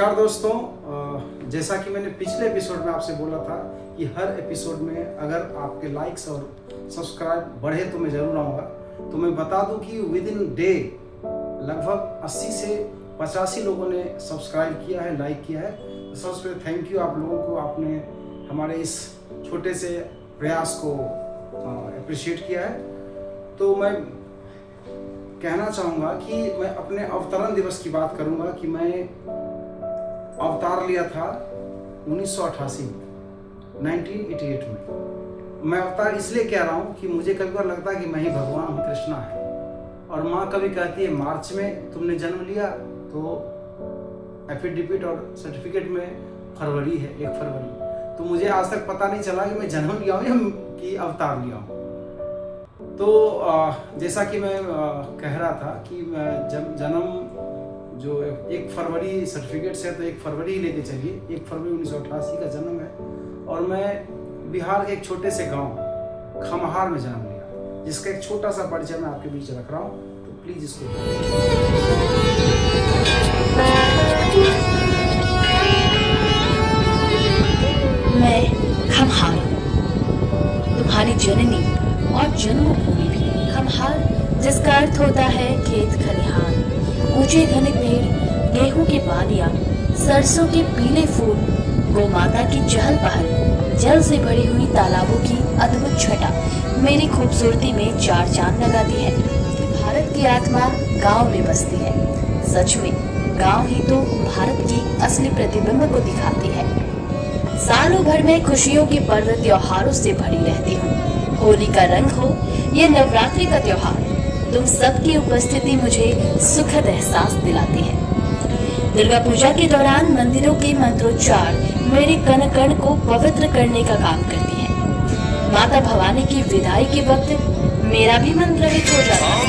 नमस्कार दोस्तों, जैसा कि मैंने पिछले एपिसोड में आपसे बोला था कि हर एपिसोड में अगर आपके लाइक्स और सब्सक्राइब बढ़े तो मैं ज़रूर आऊँगा। तो मैं बता दूं कि विद इन डे लगभग 80 से 85 लोगों ने सब्सक्राइब किया है, लाइक किया है। तो सबसे पहले थैंक यू आप लोगों को, आपने हमारे इस छोटे से प्रयास को अप्रिशिएट किया है। तो मैं कहना चाहूँगा कि मैं अपने अवतरण दिवस की बात करूँगा कि मैं अवतार लिया था 1988 में, 1988 में। मैं अवतार इसलिए कह रहा हूँ कि मुझे कभी बार लगता है कि मैं ही भगवान हूँ, कृष्णा है। और माँ कभी कहती है मार्च में तुमने जन्म लिया, तो एफिडेविट और सर्टिफिकेट में फरवरी है, 1 फरवरी। तो मुझे आज तक पता नहीं चला कि मैं जन्म लिया हूँ या कि अवतार लिया हूँ। तो जैसा कि मैं कह रहा था कि जब जन्म जो 1 फरवरी सर्टिफिकेट से है तो 1 फरवरी ही लेके चलिए। 1 फरवरी 1988 का जन्म है और मैं बिहार के एक छोटे से गांव खमहार में जन्म लिया, जिसका एक छोटा सा परिचय मैं आपके बीच रख रहा हूँ। तो प्लीज इसको मैं खमहार, तुम्हारी जननी और जन्मभूमि भी खमहार, जिसका अर्थ होता है खेत खलिहान। ऊंचे घने पेड़, गेहूं की बालियां, सरसों के पीले फूल, गौ माता की चहल पहल, जल से भरी हुई तालाबों की अद्भुत छटा मेरी खूबसूरती में 4 चांद लगाती है। भारत की आत्मा गांव में बसती है। सच में गांव ही तो भारत की असली प्रतिबिंब को दिखाती है। सालों भर में खुशियों के पर्व त्योहारों से भरी रहती हूँ। होली का रंग हो, ये नवरात्रि का त्योहार, तुम सबकी उपस्थिति मुझे सुखद एहसास दिलाती है। दुर्गा पूजा के दौरान मंदिरों के मंत्रोच्चार मेरे कण कण को पवित्र करने का काम करती है। माता भवानी की विदाई के वक्त मेरा भी मन द्रवित हो जाता है।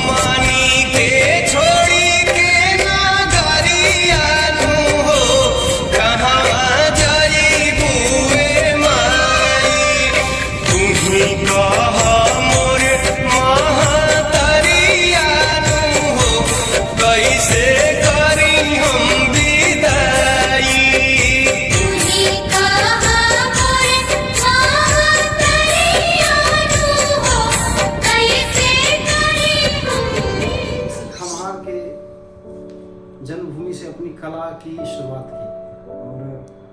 जन्मभूमि से अपनी कला की शुरुआत की और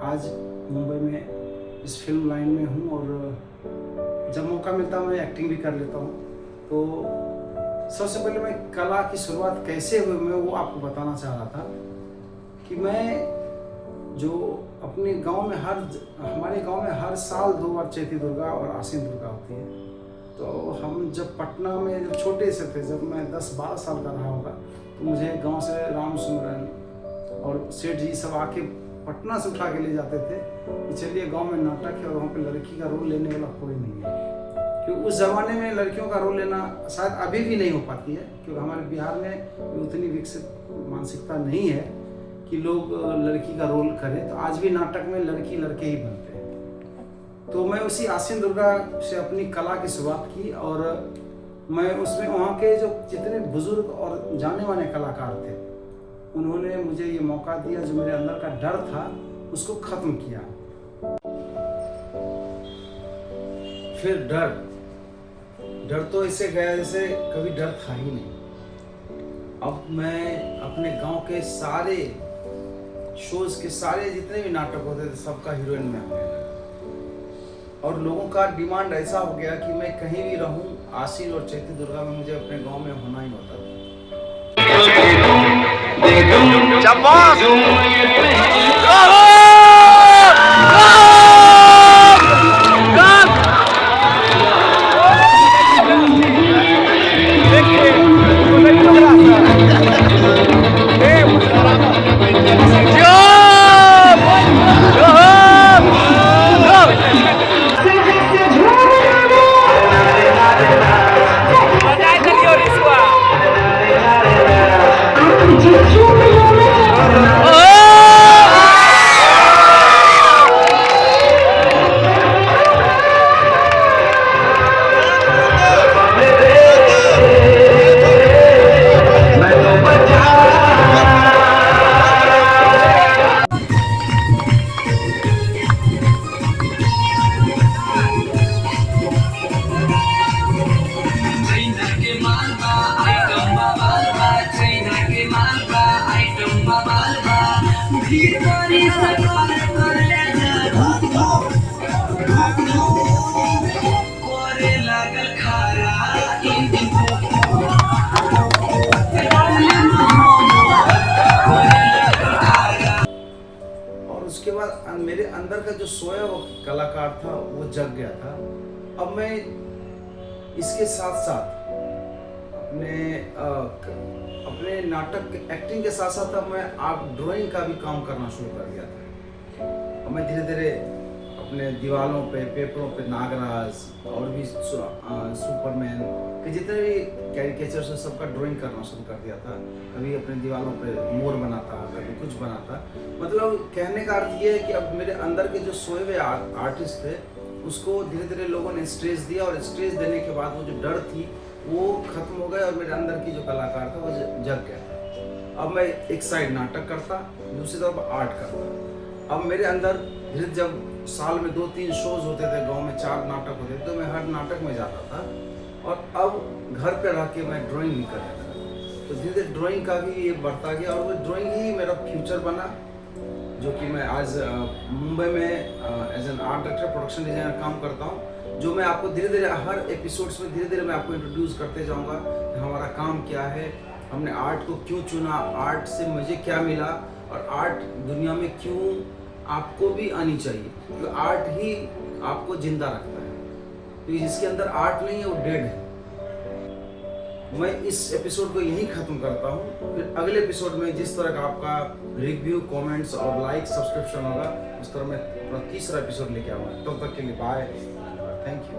आज मुंबई में इस फिल्म लाइन में हूँ। और जब मौका मिलता है मैं एक्टिंग भी कर लेता हूँ। तो सबसे पहले मैं कला की शुरुआत कैसे हुई मैं वो आपको बताना चाह रहा था कि मैं जो अपने गांव में हमारे गांव में हर साल 2 बार चैती दुर्गा और आश्विन दुर्गा होती है। तो हम जब पटना में जब छोटे से थे, जब मैं 10-12 साल का रहा होगा, तो मुझे गांव से राम सुमरन और सेठ जी सब आके पटना से उठा के ले जाते थे कि चलिए गांव में नाटक है और वहाँ पे लड़की का रोल लेने वाला कोई नहीं है। क्योंकि उस ज़माने में लड़कियों का रोल लेना शायद अभी भी नहीं हो पाती है, क्योंकि हमारे बिहार में उतनी विकसित मानसिकता नहीं है कि लोग लड़की का रोल करें। तो आज भी नाटक में लड़की लड़के ही बनते हैं। तो मैं उसी आश्विन दुर्गा से अपनी कला की शुरुआत की और मैं उसमें वहाँ के जो जितने बुजुर्ग और जाने माने कलाकार थे, उन्होंने मुझे ये मौका दिया। जो मेरे अंदर का डर था उसको खत्म किया। फिर डर तो इससे गया जैसे कभी डर था ही नहीं। अब मैं अपने गांव के सारे शोज के सारे जितने भी नाटक होते थे सबका हीरोइन में आ गया। और लोगों का डिमांड ऐसा हो गया कि मैं कहीं भी रहूं, आश्विन और चैती दुर्गा में मुझे अपने गांव में होना ही होता था। और उसके बाद मेरे अंदर का जो सोया हुआ कलाकार था वो जग गया था। अब मैं इसके साथ साथ अपने नाटक एक्टिंग के साथ साथ अब मैं आप ड्राइंग का भी काम करना शुरू कर दिया था। अब मैं धीरे धीरे अपने दीवारों पे, पेपरों पे नागराज और भी सुपरमैन के जितने भी कैरिकेचर्स हैं सबका ड्राइंग करना शुरू कर दिया था। कभी अपने दीवारों पे मोर बनाता, कभी कुछ बनाता। मतलब कहने का अर्थ ये है कि अब मेरे अंदर के जो सोए हुए आर्टिस्ट थे उसको धीरे धीरे लोगों ने स्टेज दिया, और स्टेज देने के बाद वो जो डर थी वो खत्म हो गया और मेरे अंदर की जो कलाकार था वो जग गया था। अब मैं एक साइड नाटक करता, दूसरी तरफ आर्ट करता। अब मेरे अंदर धीरे जब साल में 2-3 शोज होते थे, गांव में 4 नाटक होते थे, तो मैं हर नाटक में जाता था। और अब घर पे रह के मैं ड्राइंग भी करने लगा। तो धीरे धीरे ड्राइंग का भी ये बढ़ता गया और वो ड्राइंग ही मेरा फ्यूचर बना, जो कि मैं आज मुंबई में as an art director, production designer काम करता हूँ। जो मैं आपको धीरे धीरे हर एपिसोड्स में धीरे धीरे मैं आपको इंट्रोड्यूस करते जाऊँगा कि हमारा काम क्या है, हमने आर्ट को क्यों चुना, आर्ट से मुझे क्या मिला, और आर्ट दुनिया में क्यों आपको भी आनी चाहिए, क्योंकि आर्ट ही आपको जिंदा रखता है। क्योंकि जिसके अंदर आर्ट नहीं है वो डेड है। मैं इस एपिसोड को यहीं ख़त्म करता हूँ। फिर अगले एपिसोड में जिस तरह का आपका रिव्यू, कमेंट्स और लाइक, सब्सक्रिप्शन होगा, उस तरह मैं अपना तीसरा एपिसोड लेके आऊँगा। तब तक के लिए बाय, थैंक यू।